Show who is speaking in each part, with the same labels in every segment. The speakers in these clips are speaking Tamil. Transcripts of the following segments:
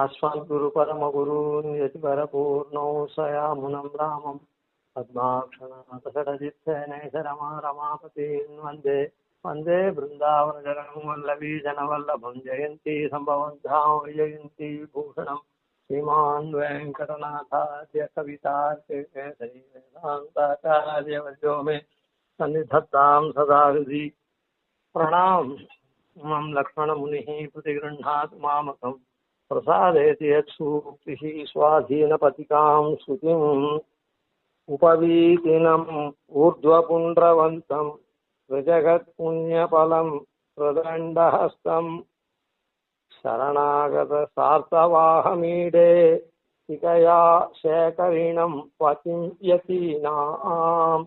Speaker 1: अस्मद्गुरुपरमगुरून् यतिवरपूर्णौ स्वयामुनं रामं पद्माक्षणाथषडजित्सेनेशरमा रमापतीन् वन्दे वन्दे बृन्दावनजगनं वल्लवीजनवल्लभं जयन्ती सम्भवं धाम विजयन्ती भूषणं श्रीमान् वेङ्कटनाथार्य कवितार्किकेसरी वेदान्ताचार्यवर्यो मे सन्निधत्तां सदा हृदि प्रणाम मम लक्ष्मणमुनिः प्रतिगृह्णात् मामकं प्रसादेति यत्सूक्तिः स्वाधीनपतिकां श्रुतिम् उपवीतिनम् ऊर्ध्वपुण्ड्रवन्तं प्रजगत्पुण्यफलं प्रदण्डहस्तं शरणागतसार्थवाहमीडे शिखया शेखरिणं पतिं यतीनाम्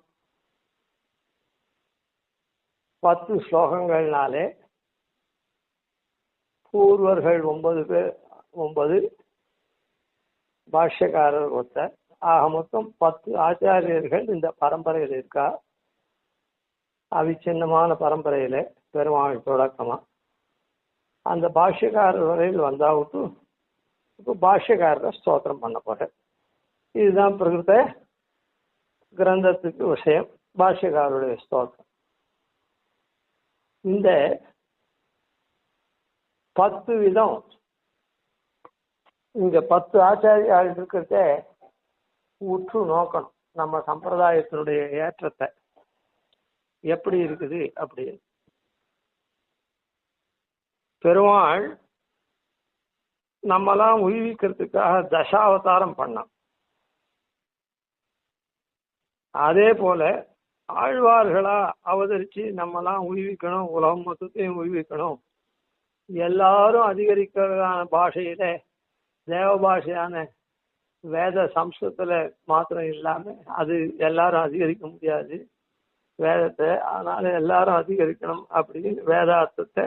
Speaker 1: 10 ஸ்லோகங்கள்னாலே பூர்வர்கள் 9 பேர் 9 பாஷ்யக்காரர் ஒருத்தர் ஆக மொத்தம் 10 ஆச்சாரியர்கள் இந்த பரம்பரையில் இருக்கா. அவிச்சின்னமான பரம்பரையில பெருமாள் தொடக்கமா அந்த பாஷ்யக்காரர் வரையில் வந்தாவிட்டு இப்போ பாஷ்யக்காரரை ஸ்தோத்திரம் பண்ண போறேன். இதுதான் பிரகிருத கிரந்தத்துக்கு விஷயம், பாஷ்யக்காரருடைய ஸ்தோத்திரம். இந்த 10 விதம் இங்க 10 ஆச்சாரியால் இருக்கிறத உற்று நோக்கணும். நம்ம சம்பிரதாயத்தினுடைய ஏற்றத்தை எப்படி இருக்குது அப்படின்னு. பெருமாள் நம்மலாம் உய்விக்கிறதுக்காக தசாவதாரம் பண்ணோம். அதே போல ஆழ்வார்களா அவதரிச்சு நம்மலாம் உய்விக்கணும், உலகம் மொத்தத்தையும் உய்விக்கணும், எல்லாரும் அதிகரிக்கிறதான பாஷையில தேவ பாஷையான வேத சம்ஸ்கிருதத்துல மாத்திரம் இல்லாம அது எல்லாரும் அதிகரிக்க முடியாது வேதத்தை. அதனால எல்லாரும் அதிகரிக்கணும் அப்படின்னு வேதார்த்தத்தை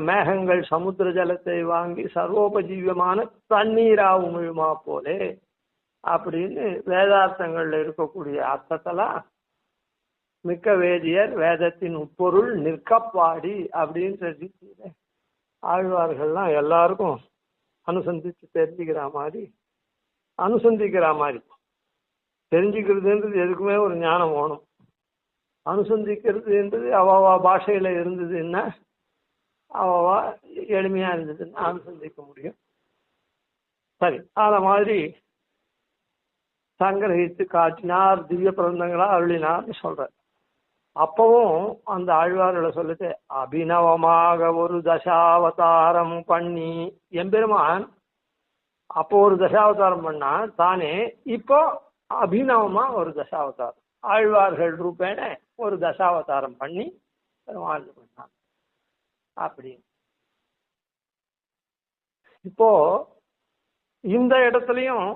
Speaker 1: மேகங்கள் சமுத்திர ஜலத்தை வாங்கி சர்வோபஜீவியமான தண்ணீரா உமிழுமா போலே அப்படின்னு வேதார்த்தங்கள்ல இருக்கக்கூடிய அர்த்தத்தெல்லாம் மிக்க வேதியர் வேதத்தின் உட்பொருள் நிற்கப்பாடி அப்படின்னு தெரிஞ்சுக்கிற ஆழ்வார்கள்லாம் எல்லாருக்கும் அனுசந்திச்சு தெரிஞ்சுக்கிற மாதிரி தெரிஞ்சுக்கிறதுன்றது எதுக்குமே ஒரு ஞானம் வேணும். அனுசந்திக்கிறதுன்றது அவாவா பாஷையில இருந்ததுன்னா அவாவா எளிமையா இருந்ததுன்னா அனுசந்திக்க முடியும். சரி, அத மாதிரி சங்கிரகித்து காட்டினார், திவ்ய பிரபந்தங்களா அருளினார்னு சொல்றார். அப்பவும் அந்த ஆழ்வார்களை சொல்லிட்டு அபிநவமாக ஒரு தசாவதாரம் பண்ணி எம்பெருமான் அப்போ ஒரு தசாவதாரம் பண்ணா தானே, இப்போ அபிநவமா ஒரு தசாவதாரம் ஆழ்வார்கள் ரூபேன ஒரு தசாவதாரம் பண்ணி பெருமாள் பண்ணான் அப்படின்னு. இப்போ இந்த இடத்துலயும்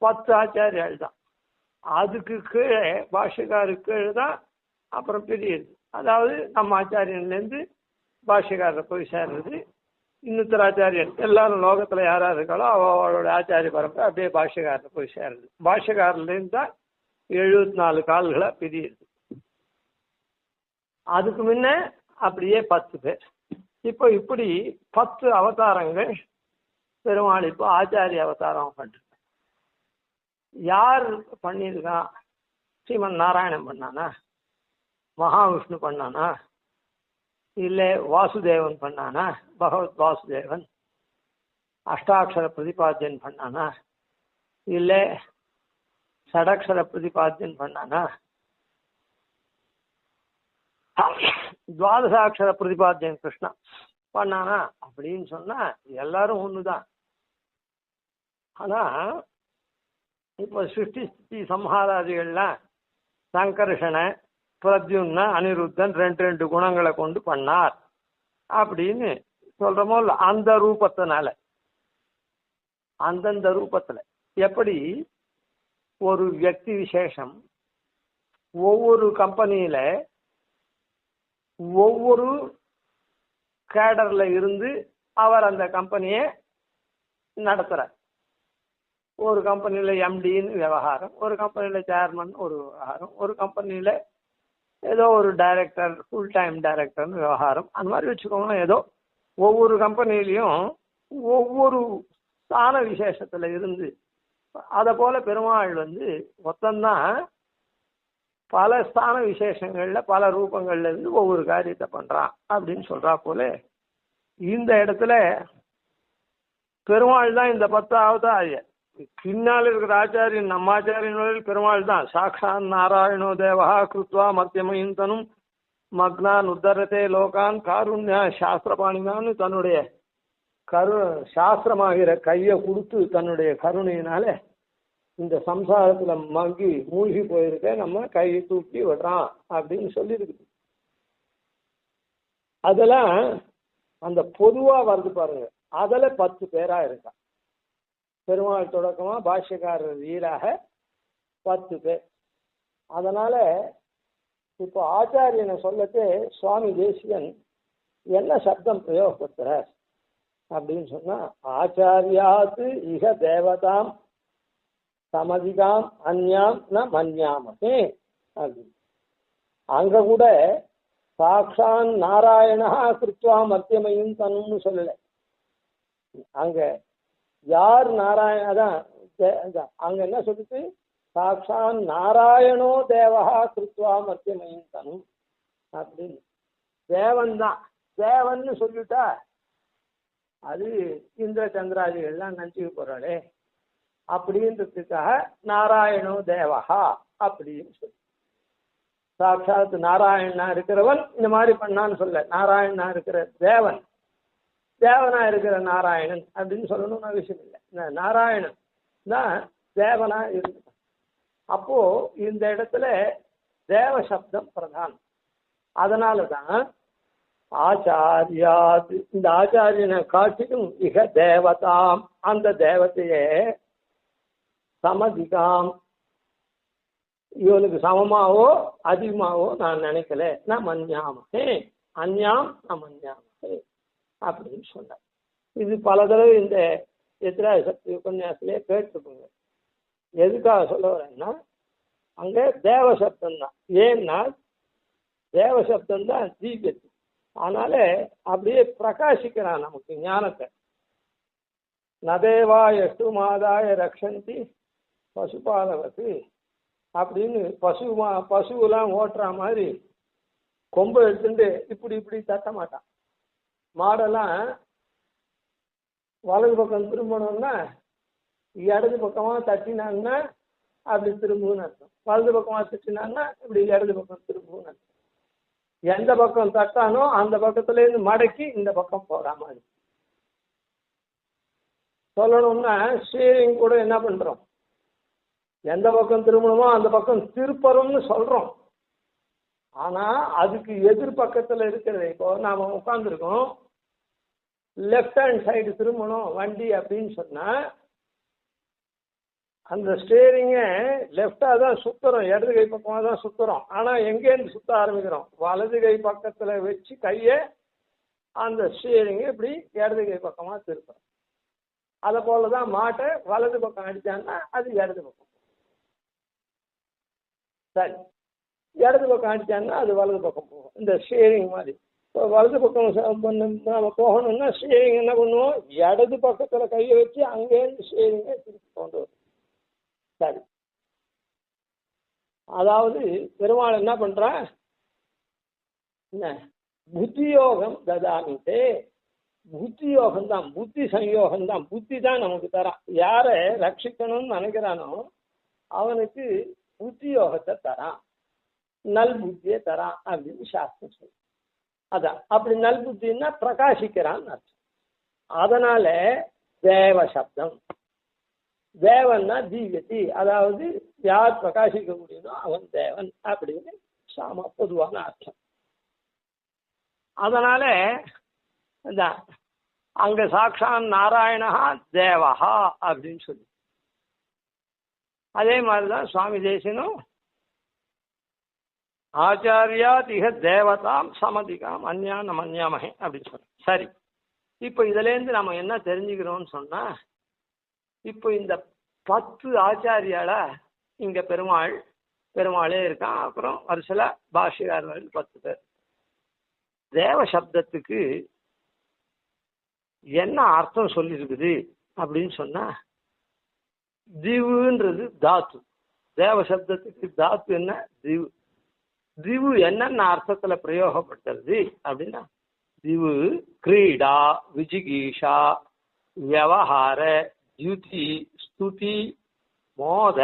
Speaker 1: 10 ஆச்சாரியால் தான். அதுக்கு கீழே பாஷ்யக்காருக்கு கீழே தான் அப்புறம் பிரியுது. அதாவது நம்ம ஆச்சாரியன்லேருந்து பாஷ்யக்காரர் போய் சேர்றது. இன்னொருத்தர் ஆச்சாரியன் எல்லாரும் லோகத்துல யாரா இருக்காளோ அவளோட ஆச்சாரிய பரம்பரை அப்படியே பாஷ்யக்காரர் போய் சேர்றது. பாஷ்யக்காரிலேருந்து தான் 74 கால்களா பிரியுது. அதுக்கு முன்ன அப்படியே 10 பேர். இப்போ இப்படி 10 அவதாரங்கள் பெருமாள் இப்போ ஆச்சாரிய அவதாரம் பண்றது. யார் பண்ணியிருக்கான்? ஸ்ரீமன் நாராயணன் பண்ணானா, மகாவிஷ்ணு பண்ணானா, இல்லை வாசுதேவன் பண்ணானா, பகவத் வாசுதேவன் அஷ்டாட்சர பிரதிபாத்தியன் பண்ணானா, இல்லை ஷடக்ஷர பிரதிபாத்தியன் பண்ணானா, துவாதசாட்சர பிரதிபாத்தியன் கிருஷ்ணா பண்ணானா அப்படின்னு சொன்னா எல்லாரும் ஒண்ணுதான். ஆனா இப்போ சிருஷ்டி ஸ்திதி சம்ஹாராதிகள்லாம் சங்கர்ஷனை பிரத்யும்ன அனிருத்தன் 2 குணங்களை கொண்டு பண்ணார் அப்படின்னு சொல்றமோ இல்ல. அந்த ரூபத்தினால அந்தந்த ரூபத்துல எப்படி ஒரு வியக்தி விசேஷம் ஒவ்வொரு கம்பெனியில ஒவ்வொரு கேடர்ல இருந்து அவர் அந்த கம்பெனியை நடத்துறார். ஒரு கம்பெனியில எம்டின்னு விவகாரம், ஒரு கம்பெனியில சேர்மன் ஒரு விவகாரம், ஒரு கம்பெனியில ஏதோ ஒரு டைரக்டர் ஃபுல் டைம் டைரக்டர்னு விவகாரம், அந்த மாதிரி வச்சுக்கோங்களேன். ஏதோ ஒவ்வொரு கம்பெனிலையும் ஒவ்வொரு ஸ்தான விசேஷத்துல இருந்து அதை போல பெருமாள் மொத்தம்தான் பல ஸ்தான விசேஷங்கள்ல பல ரூபங்கள்ல இருந்து ஒவ்வொரு காரியத்தை பண்றான் அப்படின்னு சொல்றா போல இந்த இடத்துல பெருமாள் தான் இந்த 10வது ஆச்சாரியர். பின்னால் இருக்கிற ஆச்சாரியன் நம்ம ஆச்சாரியன் பெருமாள் தான். சாக்ஷான் நாராயணோ தேவா கிருத்வா மத்தியமயிந்தனும் மக்னான் உத்தரத்தே லோகான் காருண்யா சாஸ்திரபாணினான்னு தன்னுடைய சாஸ்திரமாகிற கையை கொடுத்து தன்னுடைய கருணையினால இந்த சம்சாரத்துல மங்கி மூழ்கி போயிருக்க நம்ம கையை தூக்கி விடுறான் அப்படின்னு சொல்லியிருக்கு. அதெல்லாம் அந்த பொதுவா வருது பாருங்க, அதுல 10 பேரா இருக்கா. பெருமாள் தொடக்கமா பாஷ்யக்காரர் ஈராக 10 பேர். அதனால இப்போ ஆச்சாரியனை சொல்லட்டு சுவாமி தேசிகன் என்ன சப்தம் பிரயோகப்படுத்துறார் அப்படின்னு சொன்னா, ஆச்சாரியாத்து இக தேவதாம் சமதிகாம் அந்யாம் ந மன்யாமகே அப்படின்னு. அங்க கூட சாக்ஷான் நாராயணா கிருத்வா மத்தியமையும் தன்னும்னு சொல்லல. அங்க யார் நாராயண அதான் அங்க என்ன சொல்லிட்டு சாக்ஷான் நாராயணோ தேவா கிருத்வா மத்தியமையும் தனும் அப்படின்னு. தேவன் தான் தேவன்னு சொல்லிட்டா அது இந்திர சந்திராதிகள்லாம் நினச்சிக்க போறாளே அப்படின்றதுக்காக நாராயணோ தேவஹா அப்படின்னு சொல்லி சாட்சாத் நாராயணனா இருக்கிறவன் இந்த மாதிரி பண்ணான்னு சொல்ல, நாராயணனா இருக்கிற தேவன் தேவனா இருக்கிற நாராயணன் அப்படின்னு சொல்லணும்னு அவசியம் இல்லை. நாராயணன் தான் தேவனா இருக்கு. அப்போ இந்த இடத்துல தேவ சப்தம் பிரதானம். அதனாலதான் ஆச்சாரியாது இந்த ஆச்சாரியனை காட்டிலும் இக தேவதாம் அந்த தேவத்தையே சமதிகாம் இவனுக்கு சமமாவோ அதிகமாவோ நான் நினைக்கல, நான் மன்யாமகே அந்யாம் நான் மன்யாமகே அப்படின்னு சொன்னார். இது பல தடவை இந்த எத்திராய சக்தி உபன்யாசத்திலே கேட்டுருக்குங்க. எதுக்காக சொல்ல வரேன்னா அங்கே தேவசப்தம் தான். ஏன்னா தேவசப்தம் தான் தீபத்து. அதனால அப்படியே பிரகாசிக்கிறான் நமக்கு ஞானத்தை. நதேவா எஷ்டு மாதாய ரக்ஷந்தி பசுபாலவத்து அப்படின்னு பசுவெல்லாம் ஓட்டுற மாதிரி கொம்பை எடுத்துட்டு இப்படி இப்படி தட்ட மாட்டான். மாடெல்லாம் வலது பக்கம் திரும்பணும்னா இடது பக்கமா தட்டினாங்கன்னா அப்படி திரும்புன்னு அர்த்தம், வலது பக்கமா தட்டினாங்கன்னா இப்படி இடது பக்கம் திரும்புன்னு அர்த்தம். எந்த பக்கம் தட்டானோ அந்த பக்கத்துல இருந்து மடக்கி இந்த பக்கம் போற மாதிரி சொல்லணும்னா ஸ்டீரிங் கூட என்ன பண்றோம், எந்த பக்கம் திரும்பணுமோ அந்த பக்கம் திருப்பறோம்னு சொல்றோம். ஆனா அதுக்கு எதிர் பக்கத்துல இருக்கிறது, இப்போ நாம உட்காந்துருக்கோம் லெஃப்ட் ஹேண்ட் சைடு திரும்பணும் வண்டி அப்படின்னு சொன்னா அந்த ஸ்டேரிங்க லெஃப்டா தான் சுத்துறோம், இடது கை பக்கமா தான் சுத்துறோம். ஆனா எங்கேருந்து சுத்த ஆரம்பிக்கிறோம், வலது கை பக்கத்துல வச்சு கைய அந்த ஸ்டேரிங்க இப்படி இடது கை பக்கமா திருப்போம். அதை போலதான் மாட்டை வலது பக்கம் அடிச்சான்னா அது இடது பக்கம், சரி இடது பக்கம் அடிச்சான்னா அது வலது பக்கம் போகும். இந்த ஸ்டேரிங் மாதிரி இப்போ வலது பக்கம் நாம போகணும்னா ஸ்டேரிங் என்ன பண்ணுவோம், இடது பக்கத்துல கையை வச்சு அங்கேருந்து ஸ்டேரிங்கை திருப்பி கொண்டு வரும். சரி, அதாவது பெருமாள் என்ன பண்றான், என்ன புத்தி யோகம் ததாமிட்டே, புத்தி யோகம் தான், புத்தி சம்யோகம் தான், புத்தி தான் நமக்கு தரான். யாரை ரட்சிக்கணும்னு நினைக்கிறானோ அவனுக்கு புத்தி யோகத்தை தரான், நல் புத்தியை தரான் அப்படின்னு சாஸ்திரம் சொல்லு. அதான் அப்படி நல் புத்தின்னா பிரகாசிக்கிறான்னு அர்த்தம். அதனால தேவ சப்தம், தேவன்னா தீகதி, அதாவது யார் பிரகாசிக்க முடியுமோ அவன் தேவன் அப்படின்னு பொதுவான அர்த்தம். அதனால அங்க சாக்ஷான் நாராயணா தேவஹா அப்படின்னு சொல்லி அதே மாதிரிதான் சுவாமி தேசிகனும் ஆச்சாரியா திக தேவதாம் சமதிகாம் அந்யான் மன்யாமகே அப்படின்னு சொல்ல. சரி, இப்போ இதுல இருந்து நம்ம என்ன தெரிஞ்சுக்கிறோம்னு சொன்னா, இப்போ இந்த 10 ஆச்சாரியால இங்க பெருமாளே இருக்கான். அப்புறம் வருஷல பாஷ்யக்காரர்கள் 10 பேர். தேவ சப்தத்துக்கு என்ன அர்த்தம் சொல்லியிருக்குது அப்படின்னு சொன்னா, திவுன்றது தாத்து. தேவ சப்தத்துக்கு தாத்து என்ன? திவு. திவு என்னென்ன அர்த்தத்துல பிரயோகப்பட்டது அப்படின்னா, திவு கிரீடா, விஜிகீஷா, வியவஹார, த்யுதி, ஸ்துதி, மோத,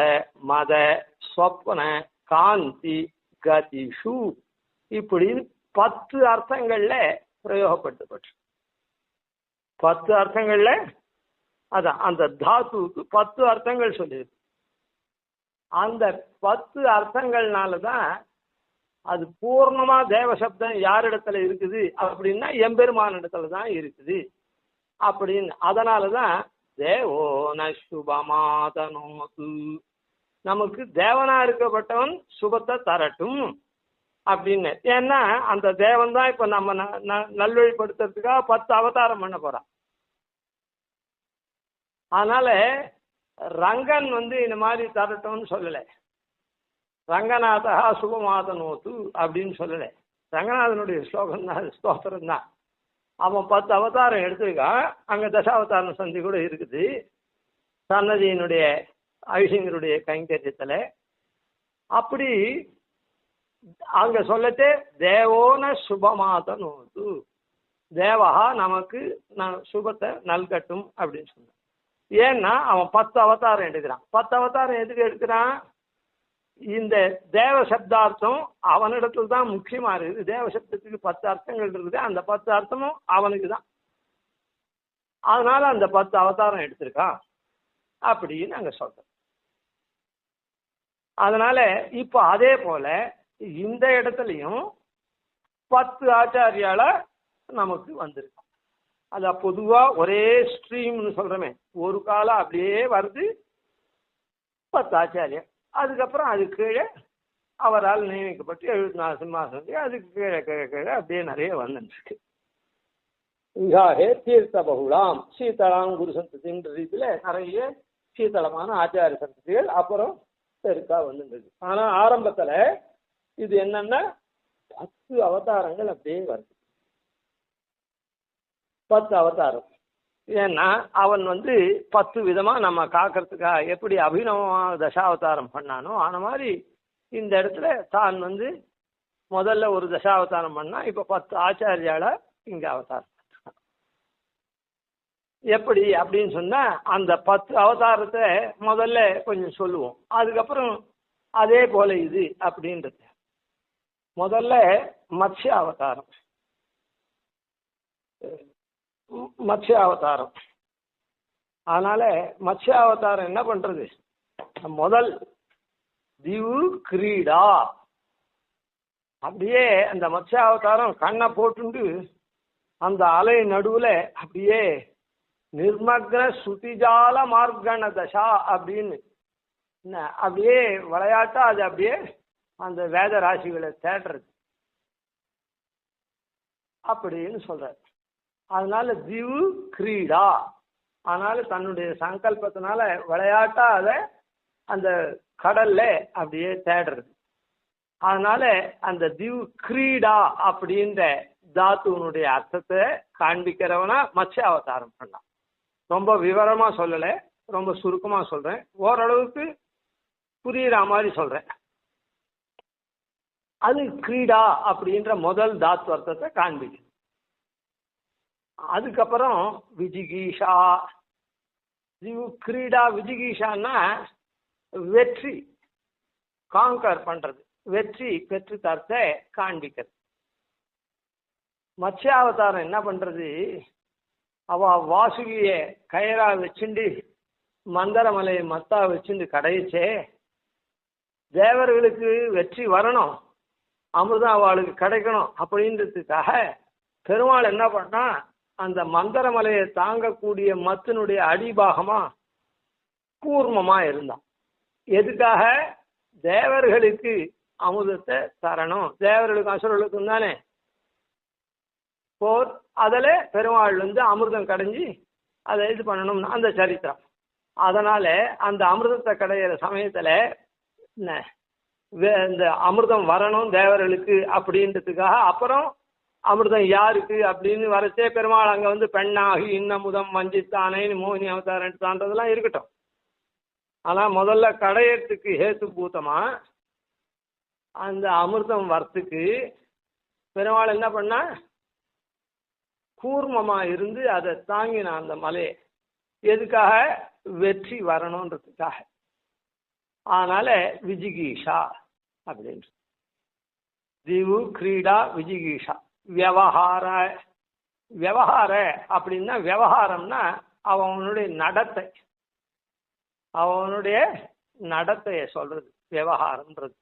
Speaker 1: மத, ஸ்வப்ன, காந்தி, கதிஷு இப்படின்னு 10 அர்த்தங்கள்ல பிரயோகப்பட்டு 10 அர்த்தங்கள்ல அதான் அந்த தாத்துவுக்கு 10 அர்த்தங்கள் சொல்லியிருக்கு. அந்த 10 அர்த்தங்கள்னாலதான் அது பூர்ணமா தேவசப்தம் யாரிடத்துல இருக்குது அப்படின்னா எம்பெருமான இடத்துல தான் இருக்குது அப்படின்னு. அதனாலதான் தேவோ நுபமாதனோது, நமக்கு தேவனா இருக்கப்பட்டவன் சுபத்தை தரட்டும் அப்படின்னு. ஏன்னா அந்த தேவன் தான் இப்ப நம்ம நல்வழிப்படுத்துறதுக்காக 10 அவதாரம் பண்ண போறான். அதனால ரங்கன் இந்த மாதிரி தரட்டும்னு சொல்லலை, ரங்கநாதா சுபமாதனோத்து அப்படின்னு சொல்லலை. ரங்கநாதனுடைய ஸ்லோகம் தான், ஸ்தோத்திரம் தான். அவன் 10 அவதாரம் எடுத்திருக்கான். அங்க தசாவதாரம் சந்தி கூட இருக்குது சன்னதியினுடைய ஐசிங்கருடைய கைங்கரியத்துல. அப்படி அங்க சொல்லட்டே தேவோன சுபமாதனோத்து, தேவஹா நமக்கு சுபத்தை நல்கட்டும் அப்படின்னு சொன்னான். ஏன்னா அவன் 10 அவதாரம் எடுக்கிறான். 10 அவதாரம் எதுக்கு எடுக்கிறான்? இந்த தேவ சப்தார்த்தம் அவனிடத்துல தான் முக்கியமா இருக்குது. தேவ சப்தத்துக்கு 10 அர்த்தங்கள் இருக்குது. அந்த 10 அர்த்தமும் அவனுக்கு தான். அதனால அந்த 10 அவதாரம் எடுத்திருக்கான் அப்படின்னு அங்க சொல்றோம். அதனால இப்ப அதே போல இந்த இடத்துலயும் 10 ஆச்சாரியால நமக்கு வந்திருக்கு. அத பொதுவா ஒரே ஸ்ட்ரீம்னு சொல்றமே, ஒரு காலம் அப்படியே வருது 10 ஆச்சாரியம். அதுக்கப்புறம் அது கீழே அவரால் நியமிக்கப்பட்டு 74 சிம்மாசனம், அதுக்கு கீழே கீழே கீழே அப்படியே நிறைய வந்துருக்கு. இங்காகே தீர்த்த பகுலாம் சீத்தளாம் குரு சந்ததின்ற ரீதியில நிறைய சீத்தளமான ஆச்சாரிய சந்ததிகள் அப்புறம் பெருக்கா வந்துருக்கு. ஆனா ஆரம்பத்துல இது என்னன்னா 10 அவதாரங்கள் அப்படியே வருது. 10 அவதாரம். ஏன்னா அவன் 10 விதமா நம்ம காக்கிறதுக்காக எப்படி அபிநவமா தசாவதாரம் பண்ணானோ அந்த மாதிரி இந்த இடத்துல தான் முதல்ல ஒரு தசாவதாரம் பண்ணா, இப்ப 10 ஆச்சாரியால இங்க அவதாரம் எப்படி அப்படின்னு சொன்னா, அந்த 10 அவதாரத்தை முதல்ல கொஞ்சம் சொல்லுவோம். அதுக்கப்புறம் அதே போல இது அப்படின்றது. முதல்ல மத்ஸ்ய அவதாரம். மத்ஸ்ய அவதாரம். அதனால மத்ஸ்ய அவதாரம் என்ன பண்றது? முதல் திவு கிரீடா, அப்படியே அந்த மத்ஸ்ய அவதாரம் கண்ணை போட்டுண்டு அந்த அலை நடுவுல அப்படியே நிர்மக்ன சுதிஜால மார்கண தசா அப்படின்னு அப்படியே விளையாட்டா அது அப்படியே அந்த வேத ராசிகளை தேடுறது அப்படின்னு சொல்றாரு. அதனால திவு கிரீடா, அதனால தன்னுடைய சங்கல்பத்தினால விளையாட்டா அதை அந்த கடல்ல அப்படியே தேடுறது. அதனால அந்த திவு கிரீடா அப்படின்ற தாத்துவனுடைய அர்த்தத்தை காண்பிக்கிறவனா மத்ஸ்ய அவதாரம் பண்ணான். ரொம்ப விவரமா சொல்லலை, ரொம்ப சுருக்கமா சொல்றேன், ஓரளவுக்கு புரியுற மாதிரி சொல்றேன். அது கிரீடா அப்படின்ற முதல் தாத்து அர்த்தத்தை காண்பிக்கும். அதுக்கப்புறம் விஜிகீஷா, கிரீடா விஜிகீஷான்னா வெற்றி, காங்கர் பண்றது, வெற்றி பெற்று தரத்தை காண்பிக்கிறது. மத்ஸ்யாவதாரம் என்ன பண்றது? அவ வாசுகிய கயரா வச்சுண்டு மந்தரமலையை மத்தா வச்சுண்டு கடையச்சே, தேவர்களுக்கு வெற்றி வரணும், அமிர்தம் அவளுக்கு கிடைக்கணும் அப்படின்றதுக்காக பெருமாள் என்ன பண்ணா, அந்த மந்தரமலையை தாங்கக்கூடிய மத்தினுடைய அடிபாகமா கூர்மமா இருந்தான். எதுக்காக? தேவர்களுக்கு அமுதத்தை தரணும், தேவர்களுக்கும் அசுரர்களுக்கும் தானே போர். அதில் பெருமாள் அமிர்தம் கடைஞ்சி அதை இது பண்ணணும், அந்த சரித்திரம். அதனால அந்த அமிர்தத்தை கடையிற சமயத்துல இந்த அமிர்தம் வரணும் தேவர்களுக்கு அப்படின்றதுக்காக அப்புறம் அமிர்தம் யாருக்கு அப்படின்னு வரச்சே பெருமாள் அங்கே வந்து பெண்ணாகி இன்னமுதம் மஞ்சித்தானேன்னு மோகினி அவதாரம் எடுத்தான்றதெல்லாம் இருக்கட்டும். ஆனால் முதல்ல கடையத்துக்கு ஹேத்து பூத்தமா அந்த அமிர்தம் வரத்துக்கு பெருமாள் என்ன பண்ணா, கூர்மமா இருந்து அதை தாங்கினான் அந்த மலையை. எதுக்காக? வெற்றி வரணுன்றதுக்காக. அதனால விஜிகீஷா அப்படின்னு திவு கிரீடா விஜிகீஷா. வியவஹார வியவஹார அப்படின்னா விவகாரம்னா அவனுடைய நடத்தை, அவனுடைய நடத்தைய சொல்றது விவகாரம்ன்றது.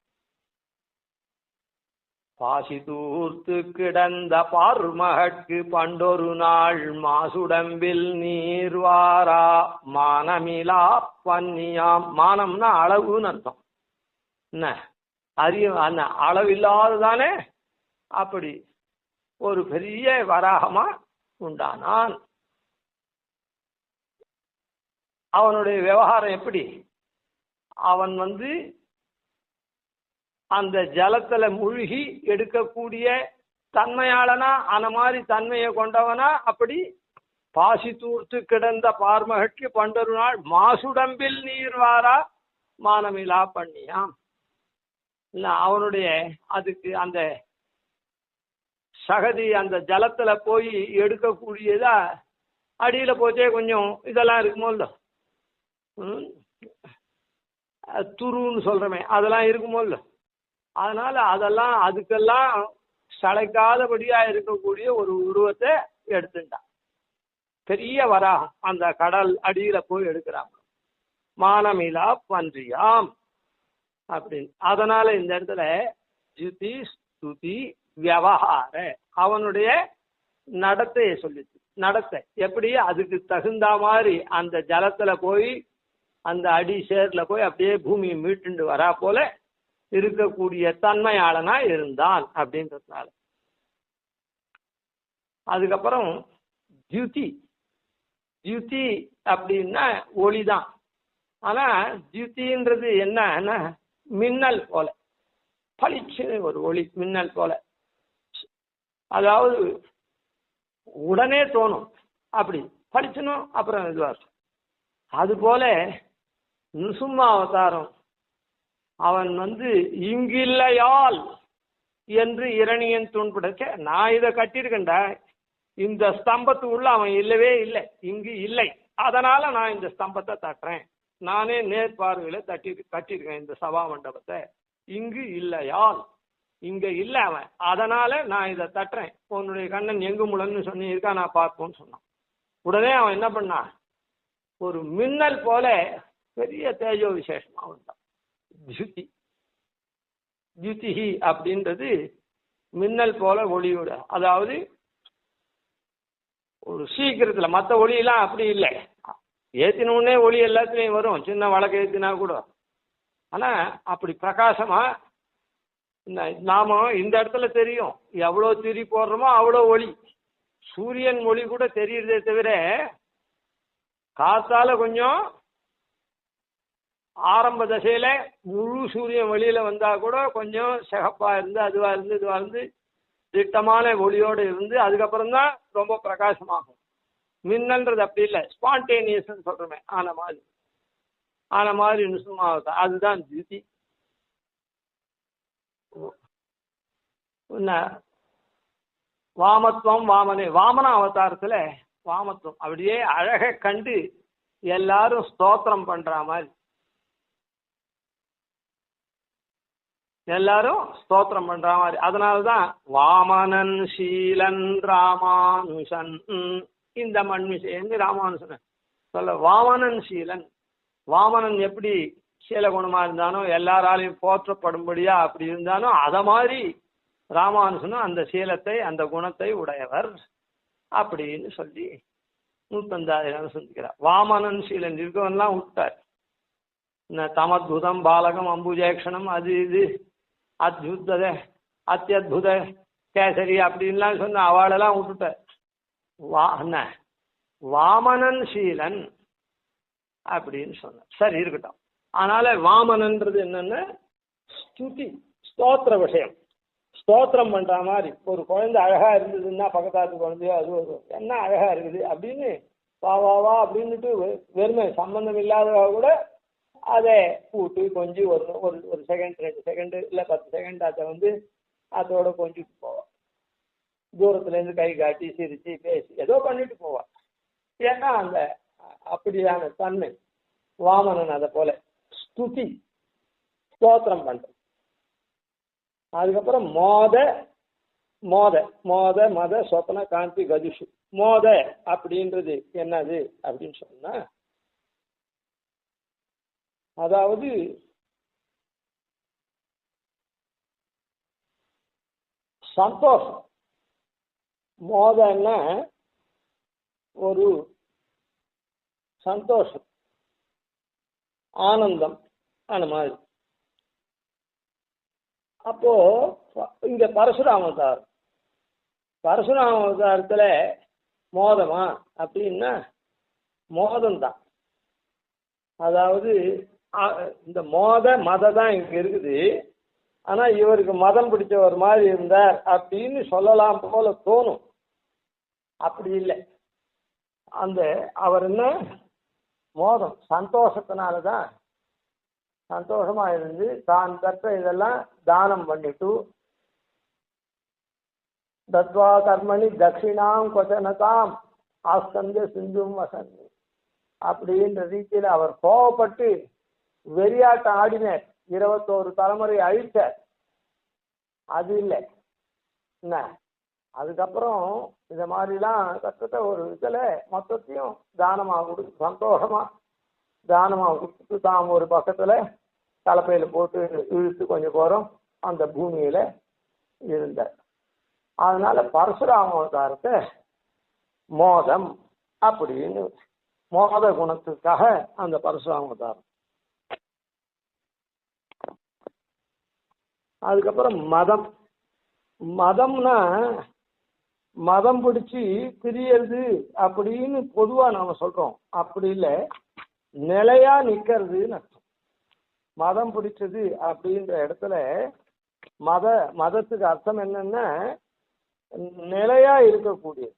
Speaker 1: பாசி தூர்த்து கிடந்த பார்மகற்கு பண்டொரு நாள் மாசுடம்பில் நீர்வாரா மானமிலா பன்னியாம். மானம்னா அளவுன்னு அர்த்தம். என்ன அறிய அந்த அளவில்லாததானே அப்படி ஒரு பெரிய வராகமா உண்டானான். அவனுடைய விவகாரம் எப்படி? அவன் வந்து அந்த ஜலத்துல மூழ்கி எடுக்கக்கூடிய தன்மையாளனா, அந்த மாதிரி தன்மையை கொண்டவனா. அப்படி பாசி தூர்த்து கிடந்த பார்மகற்கு பண்டொரு நாள் மாசுடம்பில் நீர் வாரா மானமிலா பண்ணியாம். இல்ல அவனுடைய அதுக்கு அந்த சகதி அந்த ஜலத்துல போய் எடுக்கக்கூடியதா அடியில போச்சே கொஞ்சம் இதெல்லாம் இருக்குமோ இல்ல, துருன்னு சொல்றமே, அதெல்லாம் இருக்குமோ இல்ல. அதனால அதெல்லாம் அதுக்கெல்லாம் சளைக்காதபடியா இருக்கக்கூடிய ஒரு உருவத்தை எடுத்துட்டான். பெரிய வராகம் அந்த கடல் அடியில போய் எடுக்கிறாங்க. மானமிலா பன்றியாம் அப்படின்னு. அதனால இந்த இடத்துல ஜுதி ஸ்துதி வியவஹார அவனுடைய நடத்தையை சொல்லிச்சு. நடத்தை எப்படி? அதுக்கு தகுந்த மாதிரி அந்த ஜலத்துல போய் அந்த அடி சேர்ல போய் அப்படியே பூமியை மீட்டுண்டு வரா போல இருக்கக்கூடிய தன்மையாளனா இருந்தான் அப்படின்றதுனால. அதுக்கப்புறம் தியுதி. தியுதி அப்படின்னா ஒளிதான். ஆனா தியுதின்றது என்னன்னா மின்னல் போல, பளிச்சு ஒரு ஒளி, மின்னல் போல. அதாவது உடனே தோணும், அப்படி பளிச்சணும், அப்புறம் இதுவாக. அது போல நிருசிம்ம அவதாரம் அவன் வந்து இங்கில்லையால் என்று இரணியன் தூண்படுத்த, நான் இதை கட்டியிருக்கேன்டா, இந்த ஸ்தம்பத்துக்குள்ள அவன் இல்லவே இல்லை, இங்கு இல்லை, அதனால நான் இந்த ஸ்தம்பத்தை தட்டுறேன், நானே நேர்பார்வையில கட்டியிருக்கேன் இந்த சபா மண்டபத்தை, இங்கு இல்லையால் இங்க இல்லை அவன், அதனால நான் இதை தட்டுறேன், உன்னுடைய கண்ணன் எங்கு முழன்னு சொன்னிருக்கா, நான் பார்ப்போன்னு சொன்னான். உடனே அவன் என்ன பண்ணான், ஒரு மின்னல் போல பெரிய தேஜோ விசேஷமா வந்தான். தியுதி தியுதிஹி அப்படின்றது மின்னல் போல ஒளியோட, அதாவது ஒரு சீக்கிரத்துல. மற்ற ஒளியெல்லாம் அப்படி இல்லை, ஏத்தினோடனே ஒளி எல்லாத்துலேயும் வரும், சின்ன வழக்கு ஏத்தினா கூட. ஆனா அப்படி பிரகாசமா நாம இந்த இடத்துல தெரியும், எவ்வளோ திரி போடுறோமோ அவ்வளோ ஒளி. சூரியன் ஒளி கூட தெரியுறதே தவிர, காத்தால கொஞ்சம் ஆரம்ப தசையில முழு சூரியன் வெளியில வந்தா கூட கொஞ்சம் சிகப்பா இருந்து அதுவா இருந்து இதுவா இருந்து திட்டமான ஒளியோடு இருந்து அதுக்கப்புறம் தான் ரொம்ப பிரகாசமாகும். மின்னல்ன்றது அப்படி இல்லை, ஸ்பான்டேனியஸ் சொல்றோமே, ஆன மாதிரி நிசுமாவதா, அதுதான் தியுதி. வாமத்துவம் வாமனே, வாமன அவதாரத்துல வாமத்துவம் அப்படியே அழகை கண்டு எல்லாரும் ஸ்தோத்திரம் பண்ற மாதிரி, எல்லாரும் ஸ்தோத்திரம் பண்ற மாதிரி. அதனால்தான் வாமனன் சீலன் ராமானுஷன், இந்த மண்மிசைன்னு ராமானுஷன் சொல்ல. வாமனன் சீலன், வாமனன் எப்படி சீலகுணமா இருந்தானோ, எல்லாராலையும் போற்றப்படும்படியா அப்படி இருந்தானோ, அத மாதிரி ராமானுஷனும் அந்த சீலத்தை அந்த குணத்தை உடையவர் அப்படின்னு சொல்லி 150 சொல்லிக்கிறார். வாமனன் சீலன் இருக்கவன்லாம் விட்டார். இந்த தமத்புதம் பாலகம் அம்புஜேக்ஷணம் அது இது அத்புத அத்தியுத கேசரி அப்படின்லாம் சொன்ன அவளெல்லாம் விட்டுட்டார். வாமனன் சீலன் அப்படின்னு சொன்ன. சரி இருக்கட்டும். அதனால வாமனன்றது என்னன்னா ஸ்துதி ஸ்தோத்திர விஷயம். ஸ்தோத்திரம் பண்ற மாதிரி ஒரு குழந்தை அழகா இருந்ததுன்னா பக்கத்தாத்து குழந்தையோ அது என்ன அழகா இருக்குது அப்படின்னு வா வா வா அப்படின்னுட்டு வெறுமை சம்பந்தம் இல்லாதவா கூட அதை கூட்டி கொஞ்சம் ஒரு ஒரு ஒரு செகண்ட் 2 செகண்டு இல்லை 10 செகண்ட் அதை வந்து அதோட கொஞ்சிட்டு போவான். தூரத்துலேருந்து கை காட்டி சிரிச்சு பேசி ஏதோ பண்ணிட்டு போவான். ஏன்னா அந்த அப்படியான தன்மை வாமனன் அதை போல ஸ்துதி ஸ்தோத்திரம் பண்றது. அதுக்கப்புறம் மோத மோத மோத மத சொப்பன காந்தி கதிஷு மோத அப்படின்றது என்னது அப்படின்னு சொன்னா அதாவது சந்தோஷம். மோதன்னா ஒரு சந்தோஷம் ஆனந்தம் அந்த மாதிரி. அப்போ இங்க பரசுராம அவதாரம் பரசுராம அவதாரத்துல மோதமா அப்படின்னா மோதம் தான். அதாவது இந்த மத தான் இங்க இருக்குது. ஆனா இவருக்கு மதம் பிடிச்ச ஒரு மாதிரி இருந்தார் அப்படின்னு சொல்லலாம் போல தோணும். அப்படி இல்லை. அந்த அவர் என்ன மோதம் சந்தோஷத்தினாலதான் சந்தோஷமா இருந்து தான் கற்ற இதெல்லாம் தானம் பண்ணிட்டு தத்வா கர்மணி தட்சிணாம் கொசனதாம் ஆஸ்கந்த சிந்தும் வசந்தி அப்படின்ற ரீதியில அவர் கோவப்பட்டு வெறியாட்டம் ஆடினார். 21 தலைமுறை அழிச்சார். அது இல்லை என்ன. அதுக்கப்புறம் இந்த மாதிரிலாம் கற்றுட்ட ஒரு இதுல மொத்தத்தையும் தானமா கொடுத்து சந்தோஷமா தானமா கொடுத்துட்டு தான் ஒரு பக்கத்துல தலைப்பையில போட்டு இழுத்து கொஞ்சம் போறோம் அந்த பூமியில இருந்தார். அதனால பரசுராம அவதாரத்தை மோதம் அப்படின்னு மோத குணத்துக்காக அந்த பரசுராம அவதாரம். அதுக்கப்புறம் மதம். மதம்னா மதம் பிடிச்சி திரியறது அப்படின்னு பொதுவா நாம சொல்றோம். அப்படி இல்லை, நிலையா நிக்கிறதுன்னு அர்த்தம். மதம் பிடிச்சது அப்படின்ற இடத்துல மதத்துக்கு அர்த்தம் என்னன்னா நிலையா இருக்கக்கூடியது.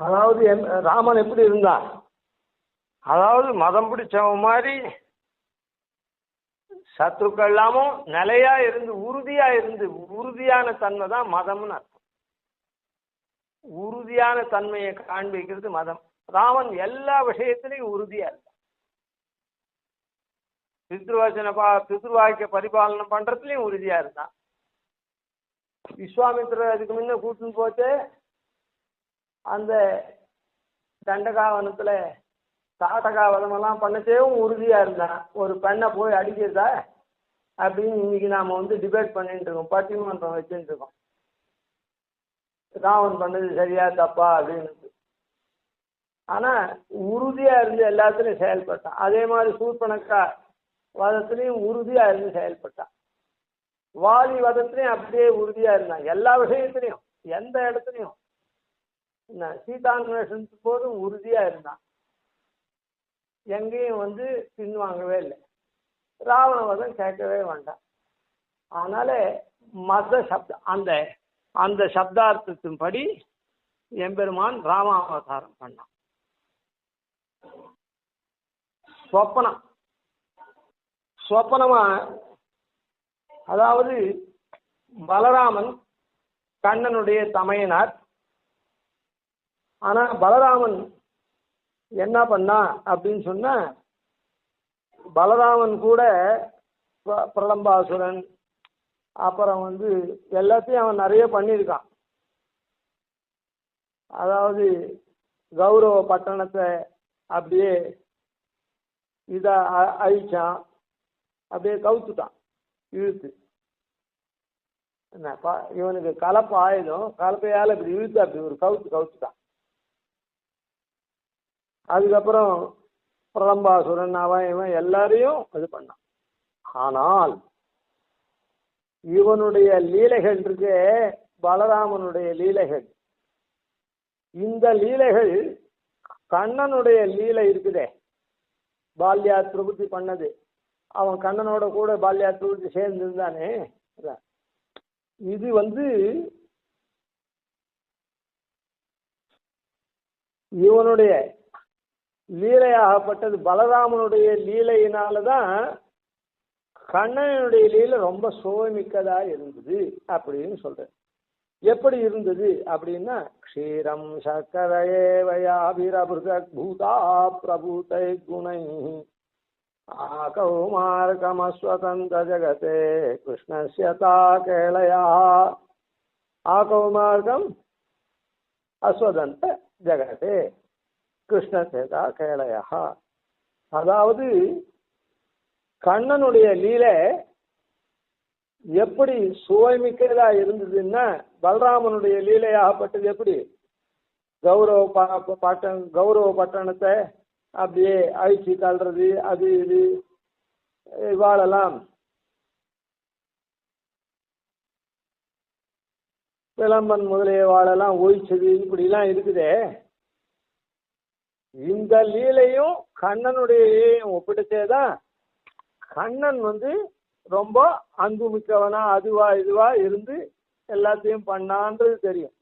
Speaker 1: அதாவது ராமன் எப்படி இருந்தான், அதாவது மதம் பிடிச்சவன் மாதிரி சத்ருக்கள் எல்லாமும் நிலையா இருந்து உறுதியான தன்மை தான் மதம்னு அர்த்தம். உறுதியான தன்மையை காண்பிக்கிறது மதம். ராமன் எல்லா விஷயத்திலையும் உறுதியா இருந்தான். பித்ருவாக்கிய பரிபாலனம் பண்றதுலயும் உறுதியா இருந்தான். விஸ்வாமித்திரர் அதுக்கு முன்ன கூட்டுன்னு போச்சு அந்த தண்டகாவனத்துல தாட்டகாவதமெல்லாம் பண்ணச்சேவும் உறுதியா இருந்தான். ஒரு பெண்ணை போய் அடிக்கிறதா அப்படின்னு இன்னைக்கு நாம டிபேட் பண்ணிட்டு இருக்கோம், பட்டிமன்றம் வச்சுட்டு இருக்கோம். ராவன் பண்ணது சரியா தப்பா அப்படின்னு. ஆனா உறுதியா இருந்து எல்லாத்துலயும் செயல்பட்டான். அதே மாதிரி சூர்பனக்கா வதத்திலையும் உறுதியா இருந்து செயல்பட்டான். வாலி வதத்திலையும் அப்படியே உறுதியா இருந்தான். எல்லா விஷயத்திலையும் எந்த இடத்துலையும் சீதான்வேஷனுக்கு போதும் உறுதியா இருந்தான். எங்கேயும் பின்வாங்கவே இல்லை. ராவண வதம் கேட்கவே வேண்டாம். அதனால மத சப்தம் அந்த சப்தார்த்தத்தின்படி எம்பெருமான் ராமாவதாரம் பண்ணான். சொப்பனமா அதாவது பலராமன் கண்ணனுடைய தமையனார். ஆனா பலராமன் என்ன பண்ணா அப்படின்னு சொன்னா பலராமன் கூட பிரலம்பாசுரன் அப்புறம் எல்லாத்தையும் அவன் நிறைய பண்ணியிருக்கான். அதாவது கௌரவ பட்டணத்தை அப்படியே இதை அழிச்சான், அப்படியே கவுத்துட்டான் இழுத்து. இவனுக்கு கலப்பு ஆயுதம், கலப்பையால் இப்படி இழுத்து அப்படி ஒரு கவுத்துட்டான். அதுக்கப்புறம் பிரலம்பாசுரன் அவன் இவன் எல்லாரையும் இது பண்ணான். ஆனால் இவனுடைய லீலைகள் இருக்கு, பலராமனுடைய லீலைகள் இந்த லீலைகள் கண்ணனுடைய லீலை இருக்குதே, பால்யா பிரபுத்தி பண்ணது, அவன் கண்ணனோட கூட பால்யா பிரபுத்தி சேர்ந்து இருந்தானே, இது இவனுடைய லீலையாகப்பட்டது. பலராமனுடைய லீலையினாலதான் கண்ணனுடைய லீலை ரொம்ப சுவைமிக்கதா இருந்தது அப்படின்னு சொல்றேன். எப்படி இருந்தது அப்படின்னா, க்ஷீரம் சக்கரேவயாபிரபுதக் பூதா பிரபூதை குணை ஆகௌமார்கமஸ்வதந்த ஜகதே கிருஷ்ணஸ்யதா கேளயா. ஆகௌமார்கம் அஸ்வதந்த ஜகதே கிருஷ்ணஸ்யதா கேளயா. அதாவது கண்ணனுடைய லீலை எப்படி சுவைமிக்கதா இருந்ததுன்னா, பலராமனுடைய லீலையாகப்பட்டது எப்படி கௌரவ பட்டணத்தை அப்படியே அழிச்சு தள்ளுறது, அது இது இவாளெல்லாம் விளம்பன் முதலிய வாழெல்லாம் ஒழிச்சது, இப்படிலாம் இருக்குதே. இந்த லீலையும் கண்ணனுடைய லீலையும் ஒப்பிடுச்சேதான் கண்ணன் ரொம்ப அன்பு மிக்கவனா அதுவா இதுவா இருந்து எல்லாத்தையும் பண்ணான்றது தெரியும்.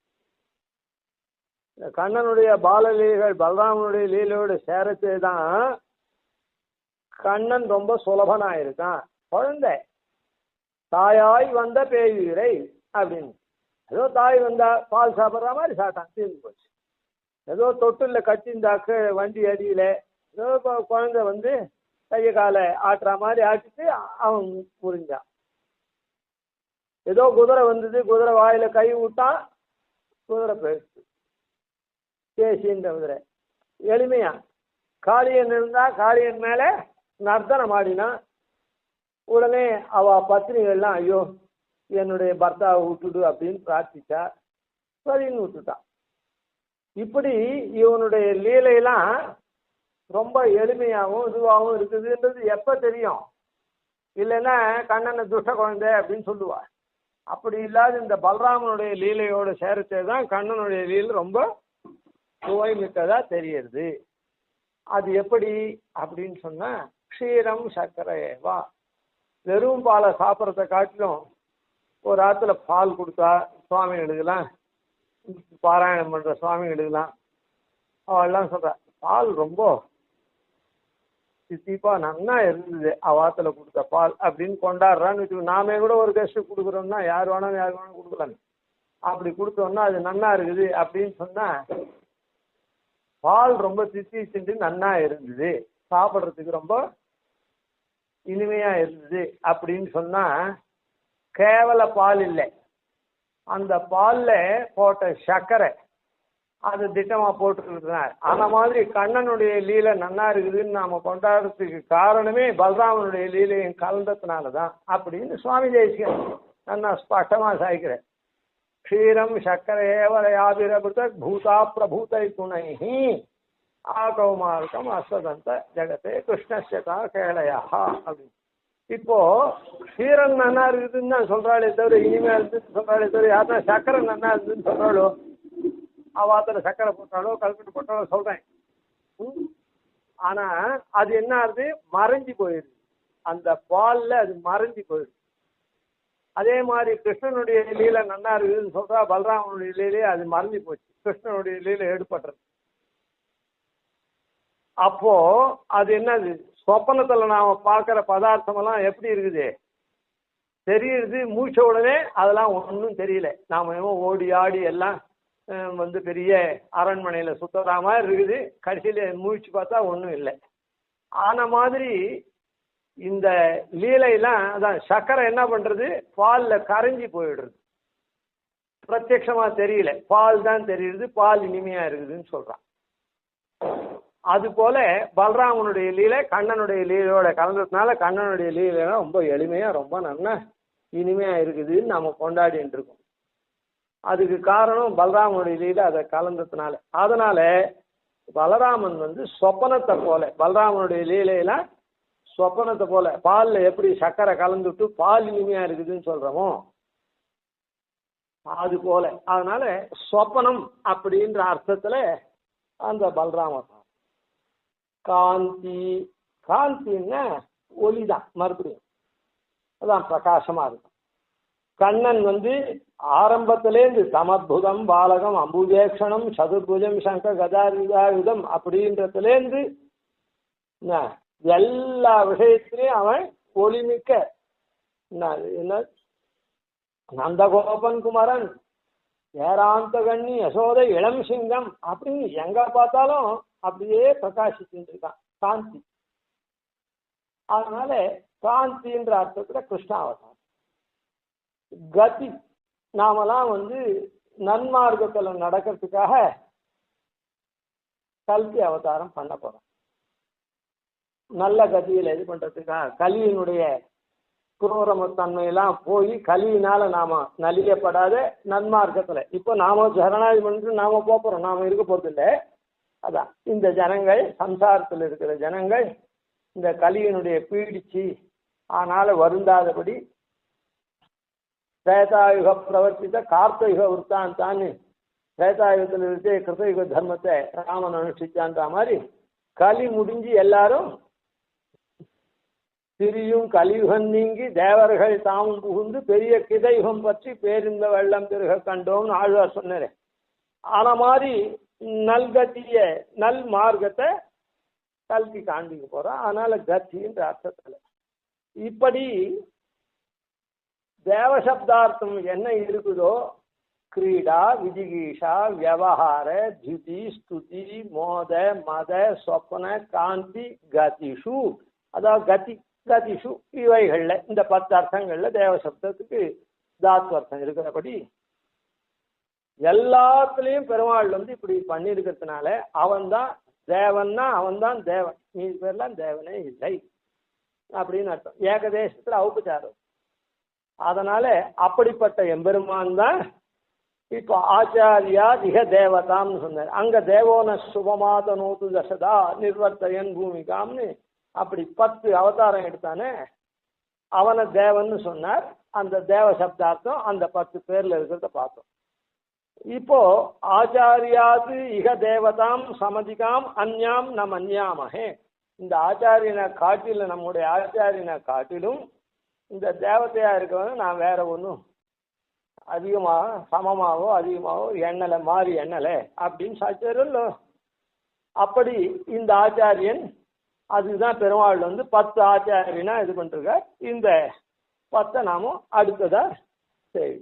Speaker 1: கண்ணனுடைய பாலலீலைகள் பலராமனுடைய லீலையோடு சேரச்சே தான் கண்ணன் ரொம்ப சுலபனா இருக்கான். குழந்தை தாயாய் வந்த பேயுரை அப்படின்னு, ஏதோ தாய் வந்தா பால் சாப்பிட்ற மாதிரி சாப்பிட்டான், தீர்ந்து போச்சு. ஏதோ தொட்டில் கட்டிந்தாக்கு வண்டி அடியில ஏதோ குழந்தை கையை காலை ஆட்டுற மாதிரி ஆட்டிட்டு அவன் புரிஞ்சான். ஏதோ குதிரை வந்தது, குதிரை வாயில கை விட்டான், குதிரை போயிடுச்சு. பேசின்ற குதிரை எளிமையா. காளியன் இருந்தா காளியன் மேல நர்த்தனம் ஆடினான். உடனே அவ பத்னிகள்லாம் ஐயோ என்னுடைய பர்த்தாவை விட்டுடு அப்படின்னு பிரார்த்திச்சா, சரின்னு விட்டுட்டான். இப்படி இவனுடைய லீலையெல்லாம் ரொம்ப எளிமையாகவும் இதுவாகவும் இருக்குதுன்றது எப்ப தெரியும்? இல்லைன்னா கண்ணனை துஷ்ட குழந்தை அப்படின்னு சொல்லுவா. அப்படி இல்லாத இந்த பலராமனுடைய லீலையோட சேரத்தே தான் கண்ணனுடைய லீலை ரொம்ப சுவைமிக்கதா தெரியுது. அது எப்படி அப்படின்னு சொன்னா, க்ஷீரம் சர்க்கரைவா, வெறும் பாலை சாப்பிட்றத காட்டிலும் ஒரு ஆத்துல பால் கொடுத்தா சுவாமி எடுக்கலாம், பாராயணம் பண்ற சுவாமி எடுக்கலாம். அவெல்லாம் சொல்ற பால் ரொம்ப சித்திப்பா நன்னா இருந்தது அவாத்துல கொடுத்த பால் அப்படின்னு கொண்டாடுறான்னு வச்சுக்கோ. நாமே கூட ஒரு கெஸ்ட் கொடுக்குறோம்னா யார் வேணாலும் கொடுக்கலாம். அப்படி கொடுத்தோம்னா அது நன்னா இருக்குது அப்படின்னு சொன்னா, பால் ரொம்ப சித்தி சிண்டு நன்னா இருந்தது, சாப்பிட்றதுக்கு ரொம்ப இனிமையா இருந்தது அப்படின்னு சொன்னா, கேவல பால் இல்லை, அந்த பால்ல போட்ட சர்க்கரை அது திட்டமா போட்டுருக்கிறார். அந்த மாதிரி கண்ணனுடைய லீலை நன்னா இருக்குதுன்னு நாம கொண்டாடுறதுக்கு காரணமே பலராமனுடைய லீலையும் கலந்ததுனாலதான் அப்படின்னு சுவாமி தேசிகன் நன்னா ஸ்பஷ்டமா சாய்க்கிறேன். க்ஷீரம் சக்கரேவலயாபிரபுத பூதா பிரபூதை குணைஹி ஆகௌமார்க்கம் அஸ்வதந்த ஜெகத்தே கிருஷ்ணஸ்யதா கேளயா அப்படின்னு. இப்போ க்ஷீரம் நன்னா இருக்குதுன்னு தான் சொல்றாளே தவிர, இனிமையா இருந்துன்னு சொல்றாளே தவிர, யாருன்னா சக்கரை நன்னா இருந்துன்னு சொல்றாளோ, அவாத்துல சக்கரை போட்டாலோ கல்கட்டு போட்டாலோ சொல்றேன். ஆனா அது என்ன ஆகுது, மறைஞ்சி போயிடுது, அந்த பால்ல அது மறைஞ்சி போயிடுது. அதே மாதிரி கிருஷ்ணனுடைய லீலை நன்னா இருக்குதுன்னு சொல்றா, பலராமனுடைய லீலையே அது மறைஞ்சி போச்சு, கிருஷ்ணனுடைய லீலை எடுபட்டுறது. அப்போ அது என்னது, சொப்பனத்துல நாம பார்க்கிற பதார்த்தம் எல்லாம் எப்படி இருக்குது தெரியுது, மூச்ச உடனே அதெல்லாம் ஒன்றும் தெரியல. நாம ஓடி ஆடி எல்லாம் பெரிய அரண்மனையில சுத்தற மாதிரி இருக்குது, கடைசியில மூச்சு பார்த்தா ஒன்றும் இல்லை. ஆன மாதிரி இந்த லீலையெல்லாம் அதான் சக்கரை என்ன பண்றது, பால்ல கரைஞ்சி போயிடுறது, பிரத்யட்சமா தெரியல, பால் தான் தெரியுது, பால் இனிமையா இருக்குதுன்னு சொல்றான். அது போல பலராமனுடைய லீலை கண்ணனுடைய லீலையோட கலந்ததுனால கண்ணனுடைய லீலை ரொம்ப எளிமையா ரொம்ப நல்லா இனிமையா இருக்குதுன்னு நாம கொண்டாடிட்டு இருக்கோம். அதுக்கு காரணம் பலராமனுடைய லீலை அதை கலந்ததுனால. அதனால பலராமன் சொப்பனத்தை போல, பலராமனுடைய லீலையெல்லாம் சொப்பனத்தை போல, பால்ல எப்படி சக்கரை கலந்துட்டு பால் இனிமையா இருக்குதுன்னு சொல்றோமோ, அது போல அதனால சொப்பனம் அப்படின்ற அர்த்தத்துல அந்த பலராமர் காந்தி காந்தின்னா ஒளிதான் மறுபடியும் அதான் பிரகாசமா இருக்கும். கண்ணன் ஆரம்பத்திலேருந்து சமத்புதம் பாலகம் அம்புஜேக்ஷணம் சதுர்புஜம் சங்க கதாயுதம் அப்படின்றதுலேருந்து எல்லா விஷயத்திலையும் அவன் ஒளிமிக்க என்ன நந்தகோபன் குமரன் ஏராந்த கண்ணி யசோதை இளம் சிங்கம் அப்படின்னு எங்க பார்த்தாலும் அப்படியே பிரகாசிச்சுட்டு இருக்கான் காந்தி. அதனால காந்தின்ற அர்த்தத்துல கிருஷ்ணாவதாரம். கதி நாமெல்லாம் நன்மார்க்கத்துல நடக்கிறதுக்காக கல்கி அவதாரம் பண்ண போறோம். நல்ல கதியில இது பண்றதுக்காக கலியினுடைய குரூரமத்தன்மையெல்லாம் போய் கலியினால நாம நலியப்படாத நன்மார்க்கத்துல இப்போ நாம சரணாகி பண்ணிட்டு நாம போறோம், நாம இருக்க போறது இல்லை. அதான் இந்த ஜனங்கள் சம்சாரத்தில் இருக்கிற ஜனங்கள் இந்த கலியினுடைய பீடிச்சு ஆனால வருந்தாதபடி திரேதாயுக பிரவர்த்தித்த கார்த்தயுக விற்த்தான்னு திரேதாயுகத்தில் இருந்து கிருத்தயுக தர்மத்தை ராமன் அனுஷ்டிச்சான்ற மாதிரி கலி முடிஞ்சு எல்லாரும் திரியும் கலியுகம் நீங்கி தேவர்கள் தாமும் புகுந்து பெரிய கிதையுகம் பற்றி பேரிந்த வெள்ளம் பெருக கண்டோம்னு ஆழ்வார் சொன்னாரு. ஆன மாதிரி நல்கத்திய நல் மார்க்கத்தை கல்கி காண்பிக்க போறோம். அதனால கத்தின்ற அர்த்தத்துல இப்படி தேவசப்தார்த்தம் என்ன இருக்குதோ கிரீடா விஜிகீஷா வியவஹார தியுதி ஸ்துதி மோத மத சொப்பன காந்தி கதிஷு அதாவது கதிஷு இவைகள்ல இந்த 10 அர்த்தங்கள்ல தேவசப்தத்துக்கு தாத்வர்த்தம் இருக்கிறபடி எல்லாத்துலயும் பெருமாள் இப்படி பண்ணிருக்கிறதுனால அவன்தான் தேவன்னா அவன்தான் தேவன், மீது பேர்லாம் தேவனே இல்லை அப்படின்னு அர்த்தம். ஏகதேசத்துல ஔபச்சாரம். அதனால அப்படிப்பட்ட எம்பெருமான் தான் இப்போ ஆச்சாரியா திக தேவதாம்னு சொன்னார். அங்க தேவோன சுபமாத நூத்து தசதா நிர்வர்த்தயன் பூமிகாம்னு அப்படி 10 அவதாரம் எடுத்தானே அவனை தேவன்னு சொன்னார். அந்த தேவ சப்தார்த்தம் அந்த 10 பேர்ல இருக்கிறத பார்த்தோம். இப்போ ஆச்சாரியாது இக தேவதாம் சமதிகாம் அந்யாம் நம் அந்யாமஹே. இந்த ஆச்சாரியனை காட்டிலும் நம்முடைய ஆச்சாரியனை காட்டிலும் இந்த தேவதையா இருக்கவங்க நான் வேற ஒன்றும் அதிகமாக சமமாகவோ அதிகமாகவோ எண்ணலை மாறி எண்ணலை அப்படின்னு சாட்சியரோ. அப்படி இந்த ஆச்சாரியன் அதுதான் பெருமாள் 10 ஆச்சாரியனா இது பண்ணிருக்க. இந்த 10 நாமும் அடுத்ததா சரி.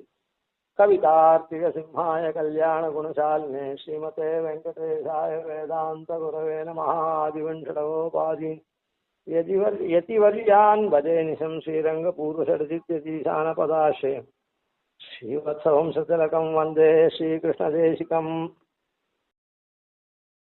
Speaker 1: கவிதார்த்திக சிம்ஹாய கல்யாண குணசாலினே ஸ்ரீமதே வெங்கடேசாய வேதாந்த குரவே நமः. ஆதிவன்ஷடகோபாதி யதிவர்யான் பஜே நிசம் ஸ்ரீரங்க பூர்வசடதித்யதீசான பதாஸ்ரயம் ஸ்ரீவத்சவம் சதிலகம் வந்தே ஸ்ரீகிருஷ்ணதேசிகம்.